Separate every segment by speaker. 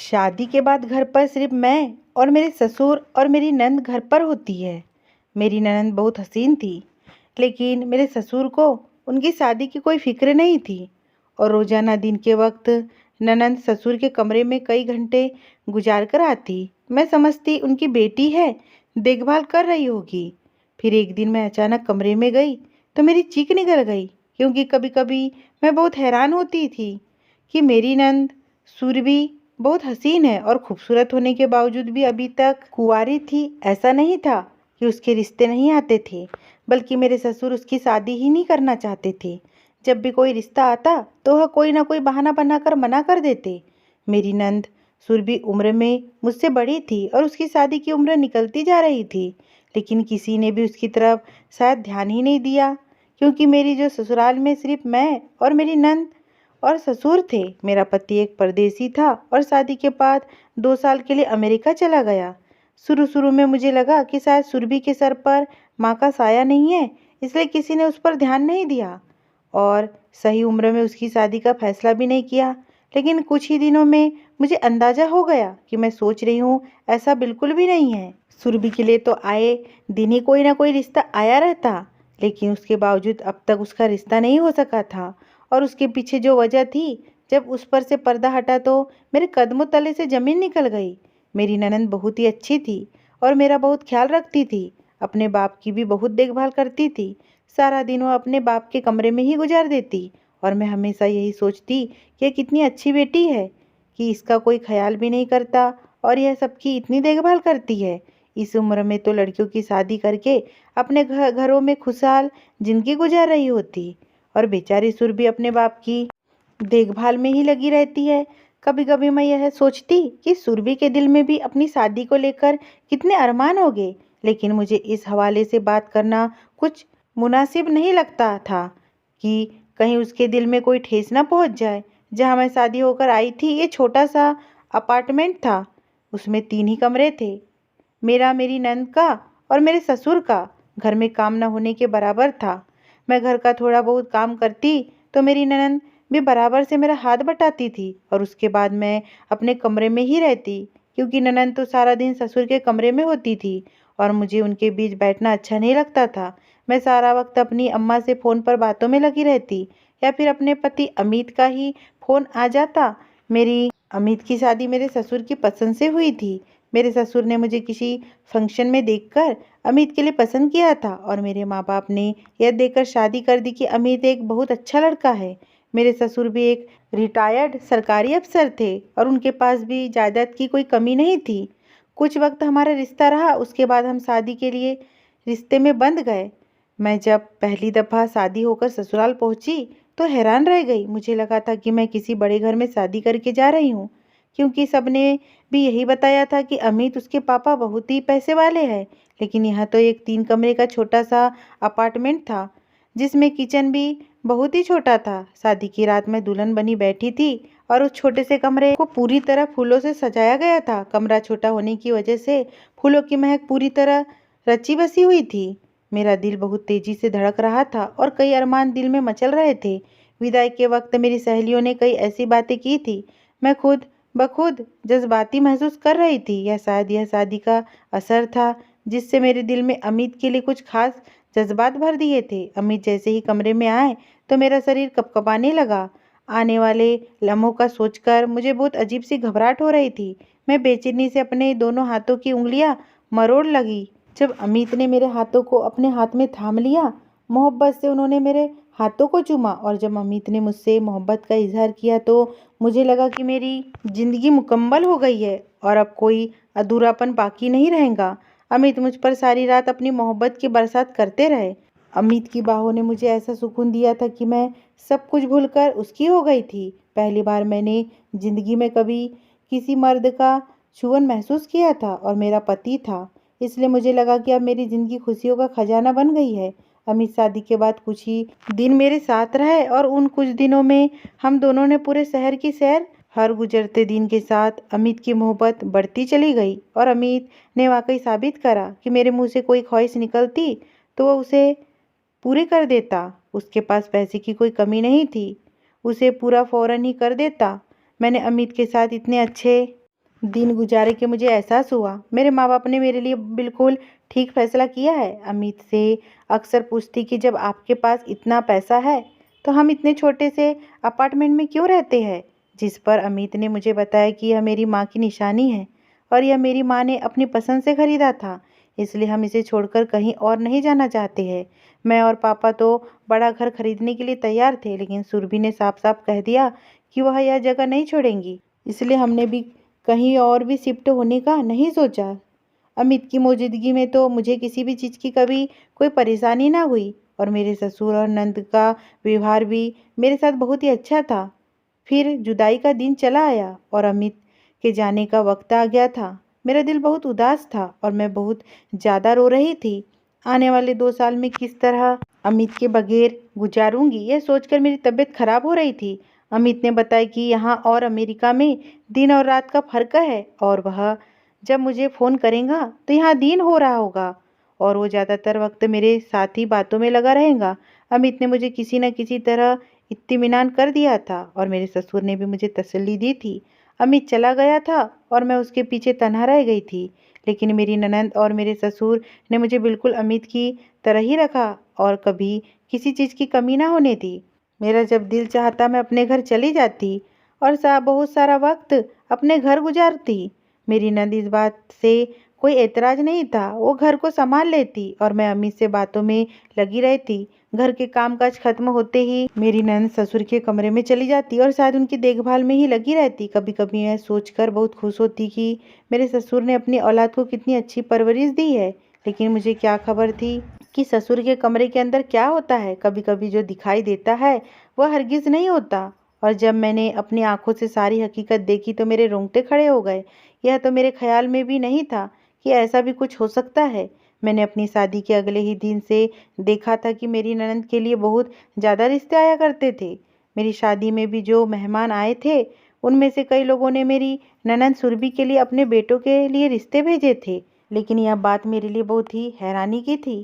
Speaker 1: शादी के बाद घर पर सिर्फ मैं और मेरे ससुर और मेरी नंद घर पर होती है। मेरी ननंद बहुत हसीन थी, लेकिन मेरे ससुर को उनकी शादी की कोई फिक्र नहीं थी और रोजाना दिन के वक्त ननंद ससुर के कमरे में कई घंटे गुजार कर आती। मैं समझती उनकी बेटी है, देखभाल कर रही होगी। फिर एक दिन मैं अचानक कमरे में गई तो मेरी चीख निकल गई, क्योंकि कभी कभी मैं बहुत हैरान होती थी कि मेरी नंद सुरभि बहुत हसीन है और खूबसूरत होने के बावजूद भी अभी तक कुंवारी थी। ऐसा नहीं था कि उसके रिश्ते नहीं आते थे, बल्कि मेरे ससुर उसकी शादी ही नहीं करना चाहते थे। जब भी कोई रिश्ता आता तो वह कोई ना कोई बहाना बनाकर मना कर देते। मेरी नंद सुरभि उम्र में मुझसे बड़ी थी और उसकी शादी की उम्र निकलती जा रही थी, लेकिन किसी ने भी उसकी तरफ शायद ध्यान ही नहीं दिया, क्योंकि मेरी जो ससुराल में सिर्फ मैं और मेरी नंद और ससुर थे। मेरा पति एक परदेसी था और शादी के बाद 2 साल के लिए अमेरिका चला गया। शुरू शुरू में मुझे लगा कि शायद सुरभि के सर पर माँ का साया नहीं है, इसलिए किसी ने उस पर ध्यान नहीं दिया और सही उम्र में उसकी शादी का फैसला भी नहीं किया। लेकिन कुछ ही दिनों में मुझे अंदाजा हो गया कि मैं सोच रही हूँ ऐसा बिल्कुल भी नहीं है। सुरभि के लिए तो आए दिन ही कोई ना कोई रिश्ता आया रहता, लेकिन उसके बावजूद अब तक उसका रिश्ता नहीं हो सका था। और उसके पीछे जो वजह थी, जब उस पर से पर्दा हटा तो मेरे कदमों तले से जमीन निकल गई। मेरी ननंद बहुत ही अच्छी थी और मेरा बहुत ख्याल रखती थी। अपने बाप की भी बहुत देखभाल करती थी। सारा दिन वो अपने बाप के कमरे में ही गुजार देती और मैं हमेशा यही सोचती कि यह कितनी अच्छी बेटी है कि इसका कोई ख्याल भी नहीं करता और यह सबकी इतनी देखभाल करती है। इस उम्र में तो लड़कियों की शादी करके अपने घरों में खुशहाल जिंदगी गुजार रही होती और बेचारी सुरभि अपने बाप की देखभाल में ही लगी रहती है। कभी कभी मैं यह सोचती कि सुरभि के दिल में भी अपनी शादी को लेकर कितने अरमान होंगे, लेकिन मुझे इस हवाले से बात करना कुछ मुनासिब नहीं लगता था कि कहीं उसके दिल में कोई ठेस ना पहुंच जाए। जहां मैं शादी होकर आई थी, ये छोटा सा अपार्टमेंट था। उसमें 3 ही कमरे थे, मेरा, मेरी नंद का और मेरे ससुर का। घर में काम न होने के बराबर था। मैं घर का थोड़ा बहुत काम करती तो मेरी ननद भी बराबर से मेरा हाथ बटाती थी और उसके बाद मैं अपने कमरे में ही रहती, क्योंकि ननद तो सारा दिन ससुर के कमरे में होती थी और मुझे उनके बीच बैठना अच्छा नहीं लगता था। मैं सारा वक्त अपनी अम्मा से फ़ोन पर बातों में लगी रहती या फिर अपने पति अमित का ही फ़ोन आ जाता। मेरी अमित की शादी मेरे ससुर की पसंद से हुई थी। मेरे ससुर ने मुझे किसी फंक्शन में देखकर अमित के लिए पसंद किया था और मेरे माँ बाप ने यह देखकर शादी कर दी कि अमित एक बहुत अच्छा लड़का है। मेरे ससुर भी एक रिटायर्ड सरकारी अफसर थे और उनके पास भी जायदाद की कोई कमी नहीं थी। कुछ वक्त हमारा रिश्ता रहा, उसके बाद हम शादी के लिए रिश्ते में बंध गए। मैं जब पहली दफ़ा शादी होकर ससुराल पहुंची तो हैरान रह गई। मुझे लगा था कि मैं किसी बड़े घर में शादी करके जा रही हूँ, क्योंकि सबने भी यही बताया था कि अमित उसके पापा बहुत ही पैसे वाले हैं। लेकिन यहाँ तो एक 3 कमरे का छोटा सा अपार्टमेंट था, जिसमें किचन भी बहुत ही छोटा था। शादी की रात में दुल्हन बनी बैठी थी और उस छोटे से कमरे को पूरी तरह फूलों से सजाया गया था। कमरा छोटा होने की वजह से फूलों की महक पूरी तरह रची बसी हुई थी। मेरा दिल बहुत तेजी से धड़क रहा था और कई अरमान दिल में मचल रहे थे। विदाई के वक्त मेरी सहेलियों ने कई ऐसी बातें की थी, मैं खुद बखुद जज्बाती महसूस कर रही थी। या शायद यह शादी का असर था, जिससे मेरे दिल में अमित के लिए कुछ खास जज्बात भर दिए थे। अमित जैसे ही कमरे में आए तो मेरा शरीर कपकपाने लगा। आने वाले लम्हों का सोचकर मुझे बहुत अजीब सी घबराहट हो रही थी। मैं बेचैनी से अपने दोनों हाथों की उंगलियां मरोड़ लगी। जब अमित ने मेरे हाथों को अपने हाथ में थाम लिया, मोहब्बत से उन्होंने मेरे हाथों को चूमा और जब अमित ने मुझसे मोहब्बत का इजहार किया तो मुझे लगा कि मेरी जिंदगी मुकम्मल हो गई है और अब कोई अधूरापन बाकी नहीं रहेगा। अमित मुझ पर सारी रात अपनी मोहब्बत की बरसात करते रहे। अमित की बाहों ने मुझे ऐसा सुकून दिया था कि मैं सब कुछ भूलकर उसकी हो गई थी। पहली बार मैंने जिंदगी में कभी किसी मर्द का छुअन महसूस किया था और मेरा पति था। इसलिए मुझे लगा कि अब मेरी जिंदगी खुशियों का खजाना बन गई है। अमित शादी के बाद कुछ ही दिन मेरे साथ रहे और उन कुछ दिनों में हम दोनों ने पूरे शहर की सैर। हर गुजरते दिन के साथ अमित की मोहब्बत बढ़ती चली गई और अमित ने वाकई साबित करा कि मेरे मुंह से कोई ख्वाहिश निकलती तो वह उसे पूरी कर देता। उसके पास पैसे की कोई कमी नहीं थी, उसे पूरा फौरन ही कर देता। मैंने अमित के साथ इतने अच्छे दिन गुजारे के मुझे एहसास हुआ मेरे माँ बाप ने मेरे लिए बिल्कुल ठीक फैसला किया है। अमित से अक्सर पूछती कि जब आपके पास इतना पैसा है तो हम इतने छोटे से अपार्टमेंट में क्यों रहते हैं। जिस पर अमित ने मुझे बताया कि यह मेरी माँ की निशानी है और यह मेरी माँ ने अपनी पसंद से खरीदा था, इसलिए हम इसे छोड़कर कहीं और नहीं जाना चाहते हैं। मैं और पापा तो बड़ा घर खरीदने के लिए तैयार थे, लेकिन सुरभि ने साफ साफ कह दिया कि वह यह जगह नहीं छोड़ेंगी, इसलिए हमने भी कहीं और भी शिफ्ट होने का नहीं सोचा। अमित की मौजूदगी में तो मुझे किसी भी चीज़ की कभी कोई परेशानी ना हुई और मेरे ससुर और नंद का व्यवहार भी मेरे साथ बहुत ही अच्छा था। फिर जुदाई का दिन चला आया और अमित के जाने का वक्त आ गया था। मेरा दिल बहुत उदास था और मैं बहुत ज़्यादा रो रही थी। आने वाले 2 साल में किस तरह अमित के बगैर गुजारूंगी, यह सोचकर मेरी तबीयत खराब हो रही थी। अमित ने बताया कि यहाँ और अमेरिका में दिन और रात का फर्क है और वह जब मुझे फ़ोन करेगा तो यहाँ दिन हो रहा होगा और वो ज़्यादातर वक्त मेरे साथ ही बातों में लगा रहेगा। अमित ने मुझे किसी न किसी तरह इत्मीनान कर दिया था और मेरे ससुर ने भी मुझे तसल्ली दी थी। अमित चला गया था और मैं उसके पीछे तन्हा रह गई थी, लेकिन मेरी ननंद और मेरे ससुर ने मुझे बिल्कुल अमित की तरह ही रखा और कभी किसी चीज़ की कमी ना होने दी। मेरा जब दिल चाहता मैं अपने घर चली जाती और बहुत सारा वक्त अपने घर गुजारती। मेरी नंद इस बात से कोई एतराज़ नहीं था, वो घर को संभाल लेती और मैं अमित से बातों में लगी रहती। घर के कामकाज खत्म होते ही मेरी नंद ससुर के कमरे में चली जाती और शायद उनकी देखभाल में ही लगी रहती। कभी कभी मैं सोचकर बहुत खुश होती कि मेरे ससुर ने अपनी औलाद को कितनी अच्छी परवरिश दी है, लेकिन मुझे क्या खबर थी कि ससुर के कमरे के अंदर क्या होता है। कभी कभी जो दिखाई देता है वह हरगिज़ नहीं होता और जब मैंने अपनी आंखों से सारी हकीकत देखी तो मेरे रोंगटे खड़े हो गए। यह तो मेरे ख्याल में भी नहीं था कि ऐसा भी कुछ हो सकता है। मैंने अपनी शादी के अगले ही दिन से देखा था कि मेरी ननंद के लिए बहुत ज़्यादा रिश्ते आया करते थे। मेरी शादी में भी जो मेहमान आए थे उनमें से कई लोगों ने मेरी ननंद सुरभि के लिए अपने बेटों के लिए रिश्ते भेजे थे। लेकिन यह बात मेरे लिए बहुत ही हैरानी की थी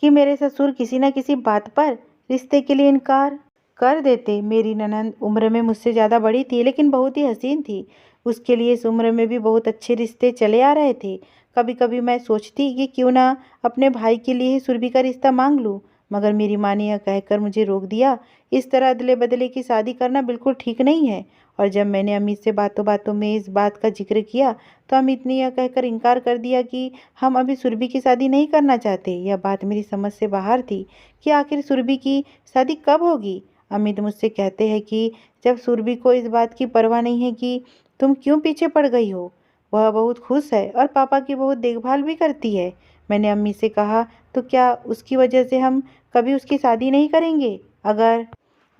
Speaker 1: कि मेरे ससुर किसी न किसी बात पर रिश्ते के लिए इनकार कर देते। मेरी ननंद उम्र में मुझसे ज़्यादा बड़ी थी, लेकिन बहुत ही हसीन थी। उसके लिए इस उम्र में भी बहुत अच्छे रिश्ते चले आ रहे थे। कभी कभी मैं सोचती कि क्यों ना अपने भाई के लिए ही सुरभि का रिश्ता मांग लूं, मगर मेरी माँ ने यह कहकर मुझे रोक दिया। इस तरह अदले बदले की शादी करना बिल्कुल ठीक नहीं है। और जब मैंने अमित से बातों बातों में इस बात का जिक्र किया तो अमित ने यह कहकर इनकार कर दिया कि हम अभी सुरभि की शादी नहीं करना चाहते। यह बात मेरी समझ से बाहर थी कि आखिर सुरभि की शादी कब होगी। अमित मुझसे कहते हैं कि जब सुरभि को इस बात की परवाह नहीं है कि तुम क्यों पीछे पड़ गई हो, वह बहुत खुश है और पापा की बहुत देखभाल भी करती है। मैंने अम्मी से कहा तो क्या उसकी वजह से हम कभी उसकी शादी नहीं करेंगे? अगर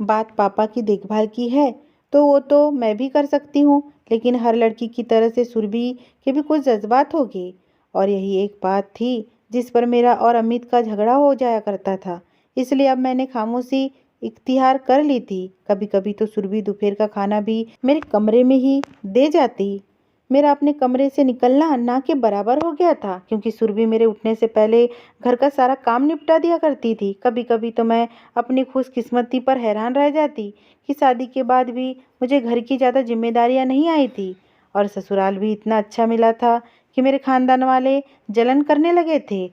Speaker 1: बात पापा की देखभाल की है तो वो तो मैं भी कर सकती हूँ, लेकिन हर लड़की की तरह से सुरभि के भी कुछ जज्बात होंगे और यही एक बात थी जिस पर मेरा और अमित का झगड़ा हो जाया करता था। इसलिए अब मैंने खामोशी इख्तियार कर ली थी। कभी कभी तो सुरभि दोपहर का खाना भी मेरे कमरे में ही दे जाती। मेरा अपने कमरे से निकलना ना के बराबर हो गया था, क्योंकि सुरभि मेरे उठने से पहले घर का सारा काम निपटा दिया करती थी। कभी कभी तो मैं अपनी खुशकिस्मती पर हैरान रह जाती कि शादी के बाद भी मुझे घर की ज़्यादा जिम्मेदारियां नहीं आई थी और ससुराल भी इतना अच्छा मिला था कि मेरे खानदान वाले जलन करने लगे थे।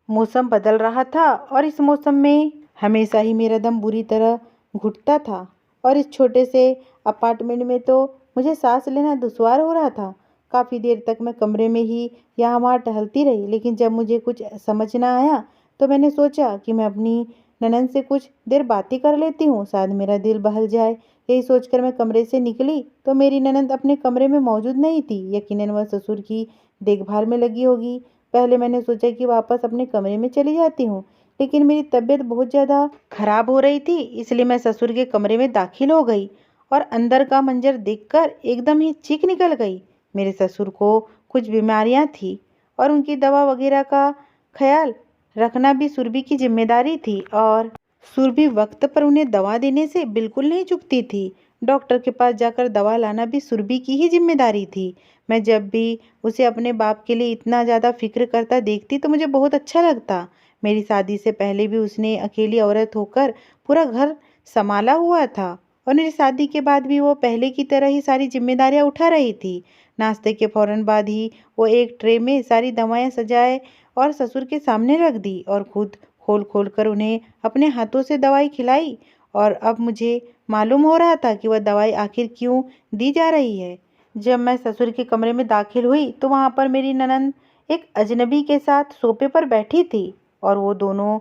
Speaker 1: मौसम बदल रहा था और इस मौसम में हमेशा ही मेरा दम बुरी तरह घुटता था और इस छोटे से अपार्टमेंट में तो मुझे सांस लेना दुश्वार हो रहा था। काफ़ी देर तक मैं कमरे में ही यहाँ वहाँ टहलती रही, लेकिन जब मुझे कुछ समझ ना आया तो मैंने सोचा कि मैं अपनी ननद से कुछ देर बातें कर लेती हूँ, शायद मेरा दिल बहल जाए। यही सोचकर मैं कमरे से निकली तो मेरी ननद अपने कमरे में मौजूद नहीं थी। यकीनन वह ससुर की देखभाल में लगी होगी। पहले मैंने सोचा कि वापस अपने कमरे में चली जाती हूँ, लेकिन मेरी तबीयत बहुत ज़्यादा खराब हो रही थी, इसलिए मैं ससुर के कमरे में दाखिल हो गई और अंदर का मंजर देखकर एकदम ही चीख निकल गई। मेरे ससुर को कुछ बीमारियां थी और उनकी दवा वगैरह का ख्याल रखना भी सुरभि की जिम्मेदारी थी और सुरभि वक्त पर उन्हें दवा देने से बिल्कुल नहीं चूकती थी। डॉक्टर के पास जाकर दवा लाना भी सुरभि की ही जिम्मेदारी थी। मैं जब भी उसे अपने बाप के लिए इतना ज़्यादा फिक्र करता देखती तो मुझे बहुत अच्छा लगता। मेरी शादी से पहले भी उसने अकेली औरत होकर पूरा घर संभाला हुआ था और मेरी शादी के बाद भी वो पहले की तरह ही सारी जिम्मेदारियां उठा रही थी। नाश्ते के फ़ौरन बाद ही वो एक ट्रे में सारी दवाएं सजाए और ससुर के सामने रख दी और खुद खोल खोल कर उन्हें अपने हाथों से दवाई खिलाई। और अब मुझे मालूम हो रहा था कि वह दवाई आखिर क्यों दी जा रही है। जब मैं ससुर के कमरे में दाखिल हुई तो वहाँ पर मेरी ननंद एक अजनबी के साथ सोफे पर बैठी थी और वो दोनों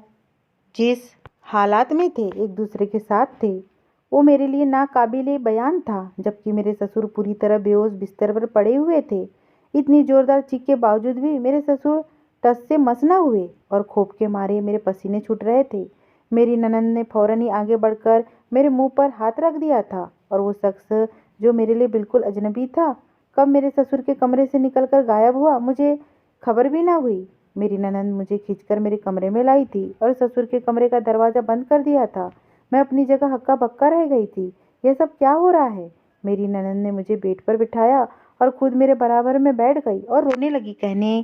Speaker 1: जिस हालात में थे एक दूसरे के साथ थे वो मेरे लिए नाकाबिले बयान था। जबकि मेरे ससुर पूरी तरह बेहोश बिस्तर पर पड़े हुए थे। इतनी जोरदार चीख के बावजूद भी मेरे ससुर टस से मस न हुए और खौफ के मारे मेरे पसीने छूट रहे थे। मेरी ननंद ने फौरन ही आगे बढ़कर मेरे मुंह पर हाथ रख दिया था और वो शख्स जो मेरे लिए बिल्कुल अजनबी था कब मेरे ससुर के कमरे से निकलकर गायब हुआ मुझे खबर भी ना हुई। मेरी ननंद मुझे खींचकर मेरे कमरे में लाई थी और ससुर के कमरे का दरवाज़ा बंद कर दिया था। मैं अपनी जगह हक्का बक्का रह गई थी। यह सब क्या हो रहा है? मेरी ननंद ने मुझे बेड पर बिठाया और खुद मेरे बराबर में बैठ गई और रोने लगी। कहने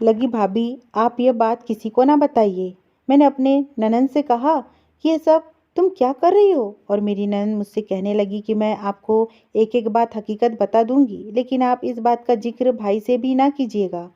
Speaker 1: लगी, भाभी आप ये बात किसी को ना बताइए। मैंने अपने ननंद से कहा कि ये सब तुम क्या कर रही हो? और मेरी ननंद मुझसे कहने लगी कि मैं आपको एक एक बात हकीकत बता दूंगी, लेकिन आप इस बात का जिक्र भाई से भी ना कीजिएगा।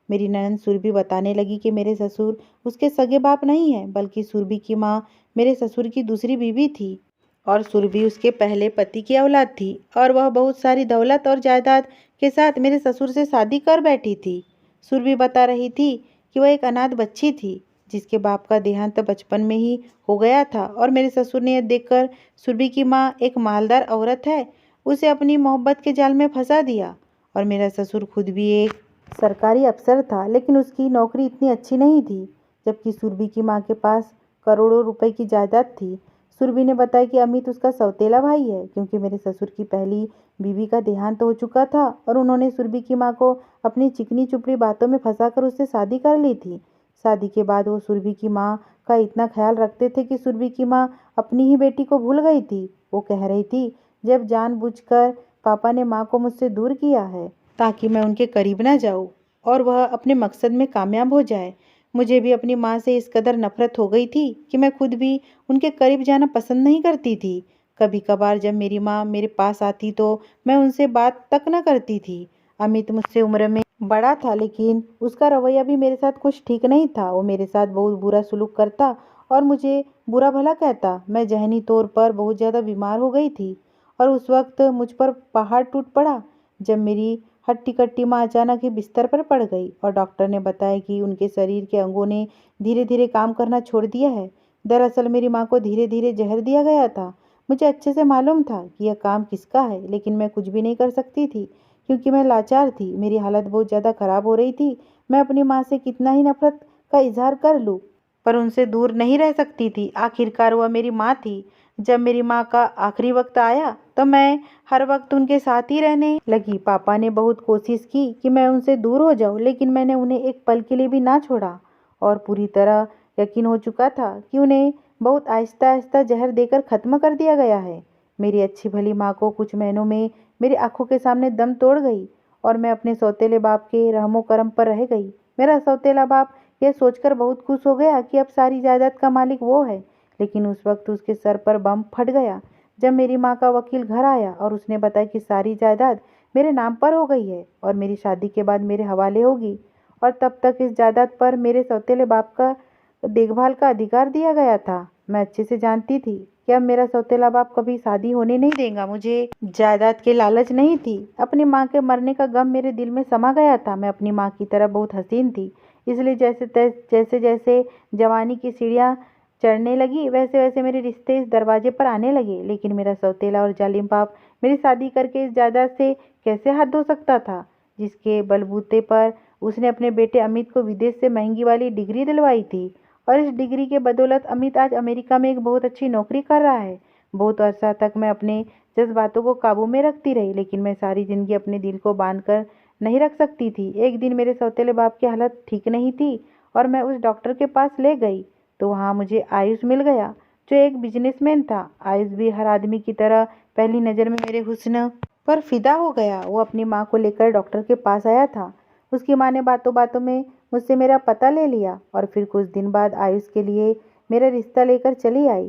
Speaker 1: मेरी ननंद सुरभि बताने लगी कि मेरे ससुर उसके सगे बाप नहीं है, बल्कि सुरभि की माँ मेरे ससुर की दूसरी बीवी थी और सुरभि उसके पहले पति की औलाद थी और वह बहुत सारी दौलत और जायदाद के साथ मेरे ससुर से शादी कर बैठी थी। सुरभि बता रही थी कि वह एक अनाथ बच्ची थी जिसके बाप का देहांत बचपन में ही हो गया था और मेरे ससुर ने यह देखकर सुरभि की माँ एक मालदार औरत है उसे अपनी मोहब्बत के जाल में फंसा दिया। और मेरा ससुर खुद भी एक सरकारी अफसर था, लेकिन उसकी नौकरी इतनी अच्छी नहीं थी। जबकि सुरभि की माँ के पास करोड़ों रुपए की जायदाद थी। सुरभि ने बताया कि अमित उसका सौतेला भाई है, क्योंकि मेरे ससुर की पहली बीवी का देहांत हो चुका था और उन्होंने सुरभि की माँ को अपनी चिकनी चुपड़ी बातों में फंसाकर उससे शादी कर ली थी। शादी के बाद वो सुरभि की माँ का इतना ख्याल रखते थे कि सुरभि की माँ अपनी ही बेटी को भूल गई थी। वो कह रही थी, जब जानबूझकर पापा ने माँ को मुझसे दूर किया है ताकि मैं उनके करीब ना जाऊँ और वह अपने मकसद में कामयाब हो जाए। मुझे भी अपनी माँ से इस कदर नफरत हो गई थी कि मैं खुद भी उनके करीब जाना पसंद नहीं करती थी। कभी कभार जब मेरी माँ मेरे पास आती तो मैं उनसे बात तक न करती थी। अमित मुझसे उम्र में बड़ा था, लेकिन उसका रवैया भी मेरे साथ कुछ ठीक नहीं था। वो मेरे साथ बहुत बुरा सलूक करता और मुझे बुरा भला कहता। मैं जहनी तौर पर बहुत ज़्यादा बीमार हो गई थी और उस वक्त मुझ पर पहाड़ टूट पड़ा जब मेरी हट्टी कट्टी माँ अचानक ही बिस्तर पर पड़ गई और डॉक्टर ने बताया कि उनके शरीर के अंगों ने धीरे धीरे काम करना छोड़ दिया है। दरअसल मेरी माँ को धीरे धीरे जहर दिया गया था। मुझे अच्छे से मालूम था कि यह काम किसका है, लेकिन मैं कुछ भी नहीं कर सकती थी क्योंकि मैं लाचार थी। मेरी हालत बहुत ज़्यादा खराब हो रही थी। मैं अपनी माँ से कितना ही नफरत का इजहार कर लूँ, पर उनसे दूर नहीं रह सकती थी। आखिरकार वह मेरी माँ थी। जब मेरी माँ का आखिरी वक्त आया तो मैं हर वक्त उनके साथ ही रहने लगी। पापा ने बहुत कोशिश की कि मैं उनसे दूर हो जाऊं, लेकिन मैंने उन्हें एक पल के लिए भी ना छोड़ा और पूरी तरह यकीन हो चुका था कि उन्हें बहुत आहिस्ता आहिस्ता जहर देकर ख़त्म कर दिया गया है। मेरी अच्छी भली माँ को कुछ महीनों में मेरी आंखों के सामने दम तोड़ गई और मैं अपने सौतेले बाप के रहमो करम पर रह गई। मेरा सौतेला बाप यह सोचकर बहुत खुश हो गया कि अब सारी जायदाद का मालिक वो है, लेकिन उस वक्त उसके सर पर बम फट गया जब मेरी माँ का वकील घर आया और उसने बताया कि सारी जायदाद मेरे नाम पर हो गई है और मेरी शादी के बाद मेरे हवाले होगी और तब तक इस जायदाद पर मेरे सौतेले बाप का देखभाल का अधिकार दिया गया था। मैं अच्छे से जानती थी कि अब मेरा सौतेला बाप कभी शादी होने नहीं देगा। मुझे जायदाद के लालच नहीं थी। अपनी माँ के मरने का गम मेरे दिल में समा गया था। मैं अपनी माँ की तरह बहुत हसीन थी, इसलिए जैसे जैसे जवानी की सीढ़ियाँ चढ़ने लगी वैसे वैसे मेरे रिश्ते इस दरवाजे पर आने लगे। लेकिन मेरा सौतेला और जालिम बाप मेरी शादी करके इस जायदाद से कैसे हाथ धो सकता था जिसके बलबूते पर उसने अपने बेटे अमित को विदेश से महंगी वाली डिग्री दिलवाई थी। और इस डिग्री के बदौलत अमित आज अमेरिका में एक बहुत अच्छी नौकरी कर रहा है। बहुत अरसा तक मैं अपने जज्बातों को काबू में रखती रही, लेकिन मैं सारी जिंदगी अपने दिल को बांध कर नहीं रख सकती थी। एक दिन मेरे सौतेले बाप की हालत ठीक नहीं थी और मैं उस डॉक्टर के पास ले गई तो वहाँ मुझे आयुष मिल गया जो एक बिजनेसमैन था। आयुष भी हर आदमी की तरह पहली नज़र में मेरे हुस्न पर फिदा हो गया। वो अपनी माँ को लेकर डॉक्टर के पास आया था। उसकी माँ ने बातों बातों में मुझसे मेरा पता ले लिया और फिर कुछ दिन बाद आयुष के लिए मेरा रिश्ता लेकर चली आई।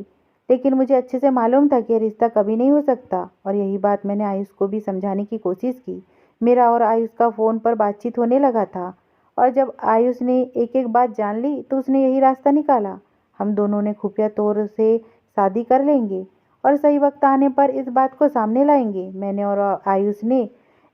Speaker 1: लेकिन मुझे अच्छे से मालूम था कि यह रिश्ता कभी नहीं हो सकता और यही बात मैंने आयुष को भी समझाने की कोशिश की। मेरा और आयुष का फ़ोन पर बातचीत होने लगा था और जब आयुष ने एक एक बात जान ली तो उसने यही रास्ता निकाला। हम दोनों ने खुफिया तौर से शादी कर लेंगे और सही वक्त आने पर इस बात को सामने लाएंगे। मैंने और आयुष ने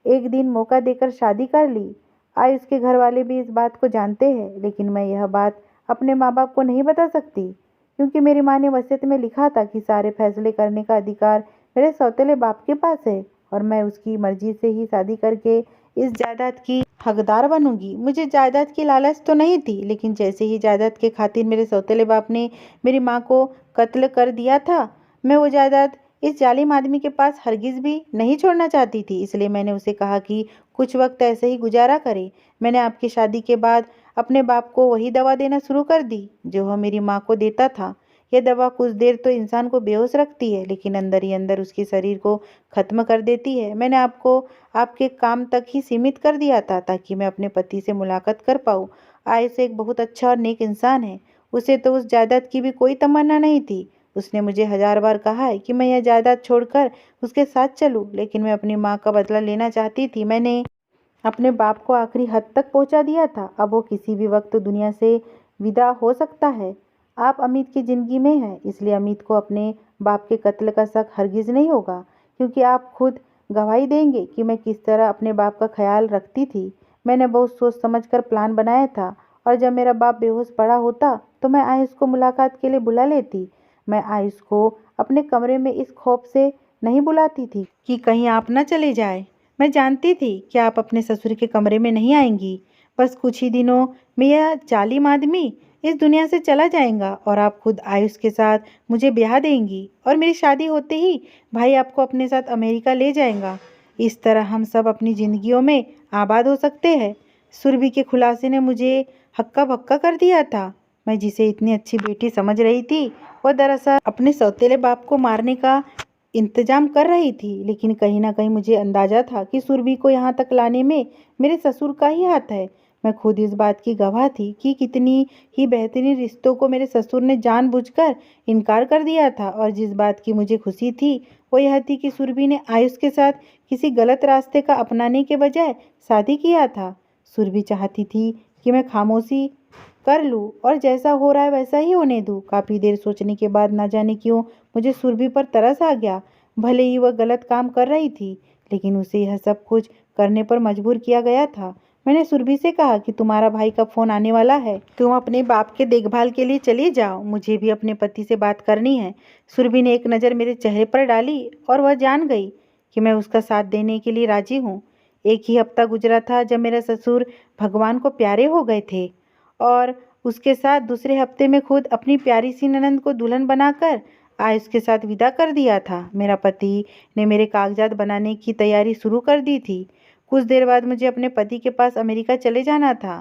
Speaker 1: एक दिन मौका देकर शादी कर ली। आयुष के घर वाले भी इस बात को जानते हैं, लेकिन मैं यह बात अपने माँ बाप को नहीं बता सकती क्योंकि मेरी माँ ने वसीयत में लिखा था कि सारे फैसले करने का अधिकार मेरे सौतेले बाप के पास है और मैं उसकी मर्जी से ही शादी करके इस जायदाद की हकदार बनूंगी। मुझे जायदाद की लालच तो नहीं थी, लेकिन जैसे ही जायदाद के खातिर मेरे सौतेले बाप ने मेरी माँ को कत्ल कर दिया था, मैं वो जायदाद इस जालिम आदमी के पास हरगिज़ भी नहीं छोड़ना चाहती थी। इसलिए मैंने उसे कहा कि कुछ वक्त ऐसे ही गुजारा करे। मैंने आपकी शादी के बाद अपने बाप को वही दवा देना शुरू कर दी जो वह मेरी माँ को देता था। यह दवा कुछ देर तो इंसान को बेहोश रखती है, लेकिन अंदर ही अंदर उसके शरीर को ख़त्म कर देती है। मैंने आपको आपके काम तक ही सीमित कर दिया था ताकि मैं अपने पति से मुलाकात कर पाऊँ। आयुष एक बहुत अच्छा और नेक इंसान है। उसे तो उस जायदाद की भी कोई तमन्ना नहीं थी। उसने मुझे 1000 बार कहा है कि मैं यह जायदाद छोड़कर उसके साथ चलूं, लेकिन मैं अपनी माँ का बदला लेना चाहती थी। मैंने अपने बाप को आखिरी हद तक पहुंचा दिया था। अब वो किसी भी वक्त दुनिया से विदा हो सकता है। आप अमित की ज़िंदगी में हैं, इसलिए अमित को अपने बाप के कत्ल का शक हरगिज़ नहीं होगा क्योंकि आप खुद गवाही देंगे कि मैं किस तरह अपने बाप का ख्याल रखती थी। मैंने बहुत सोच समझ कर प्लान बनाया था और जब मेरा बाप बेहोश पड़ा होता तो मैं आयुष को मुलाकात के लिए बुला लेती। मैं आयुष को अपने कमरे में इस खौफ से नहीं बुलाती थी कि कहीं आप न चले जाए। मैं जानती थी कि आप अपने ससुर के कमरे में नहीं आएंगी। बस कुछ ही दिनों में यह जालिम आदमी इस दुनिया से चला जाएगा और आप खुद आयुष के साथ मुझे ब्याह देंगी और मेरी शादी होते ही भाई आपको अपने साथ अमेरिका ले जाएगा। इस तरह हम सब अपनी ज़िंदगियों में आबाद हो सकते हैं। सुरभि के खुलासे ने मुझे हक्का बक्का कर दिया था। मैं जिसे इतनी अच्छी बेटी समझ रही थी वह दरअसल अपने सौतेले बाप को मारने का इंतजाम कर रही थी। लेकिन कहीं ना कहीं मुझे अंदाजा था कि सुरभि को यहाँ तक लाने में मेरे ससुर का ही हाथ है। मैं खुद इस बात की गवाह थी कि कितनी ही बेहतरीन रिश्तों को मेरे ससुर ने जानबूझकर इनकार कर दिया था। और जिस बात की मुझे खुशी थी वो यह थी कि सुरभि ने आयुष के साथ किसी गलत रास्ते का अपनाने के बजाय शादी किया था। सुरभि चाहती थी कि मैं खामोशी कर लूँ और जैसा हो रहा है वैसा ही होने दूँ। काफ़ी देर सोचने के बाद ना जाने क्यों मुझे सुरभि पर तरस आ गया। भले ही वह गलत काम कर रही थी, लेकिन उसे यह सब कुछ करने पर मजबूर किया गया था। मैंने सुरभि से कहा कि तुम्हारा भाई का फ़ोन आने वाला है, तुम अपने बाप के देखभाल के लिए चली जाओ, मुझे भी अपने पति से बात करनी है। सुरभि ने एक नज़र मेरे चेहरे पर डाली और वह जान गई कि मैं उसका साथ देने के लिए राजी हूँ। एक ही हफ्ता गुजरा था जब मेरे ससुर भगवान को प्यारे हो गए थे और उसके साथ दूसरे हफ्ते में खुद अपनी प्यारी सी ननंद को दुल्हन बनाकर आयुष के साथ विदा कर दिया था। मेरा पति ने मेरे कागजात बनाने की तैयारी शुरू कर दी थी। कुछ देर बाद मुझे अपने पति के पास अमेरिका चले जाना था।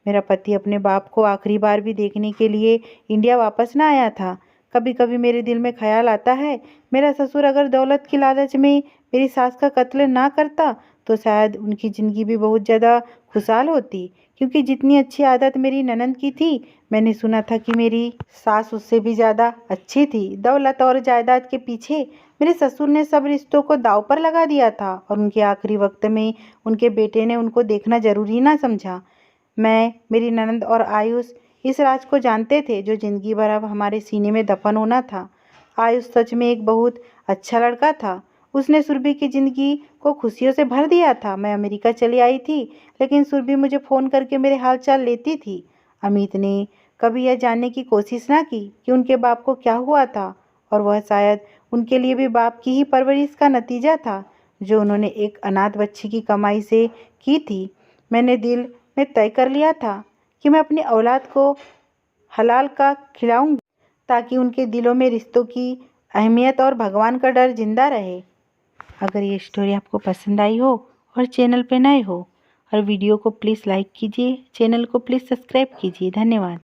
Speaker 1: मेरा पति अपने बाप को आखिरी बार भी देखने के लिए इंडिया वापस ना आया था। कभी कभी मेरे दिल में ख्याल आता है, मेरा ससुर अगर दौलत की लालच में मेरी सास का कत्ल ना करता तो शायद उनकी ज़िंदगी भी बहुत ज़्यादा खुशहाल होती, क्योंकि जितनी अच्छी आदत मेरी ननंद की थी, मैंने सुना था कि मेरी सास उससे भी ज़्यादा अच्छी थी। दौलत और जायदाद के पीछे मेरे ससुर ने सब रिश्तों को दांव पर लगा दिया था और उनके आखिरी वक्त में उनके बेटे ने उनको देखना जरूरी ना समझा। मैं, मेरी ननंद और आयुष इस राज को जानते थे जो जिंदगी भर अब हमारे सीने में दफन होना था। आयुष सच में एक बहुत अच्छा लड़का था। उसने सुरभि की ज़िंदगी को खुशियों से भर दिया था। मैं अमेरिका चली आई थी, लेकिन सुरभि मुझे फ़ोन करके मेरे हालचाल लेती थी। अमित ने कभी यह जानने की कोशिश ना की कि उनके बाप को क्या हुआ था, और वह शायद उनके लिए भी बाप की ही परवरिश का नतीजा था जो उन्होंने एक अनाथ बच्ची की कमाई से की थी। मैंने दिल में तय कर लिया था कि मैं अपनी औलाद को हलाल का खिलाऊंगी ताकि उनके दिलों में रिश्तों की अहमियत और भगवान का डर जिंदा रहे। अगर ये स्टोरी आपको पसंद आई हो और चैनल पे नए हो और वीडियो को प्लीज़ लाइक कीजिए, चैनल को प्लीज़ सब्सक्राइब कीजिए। धन्यवाद।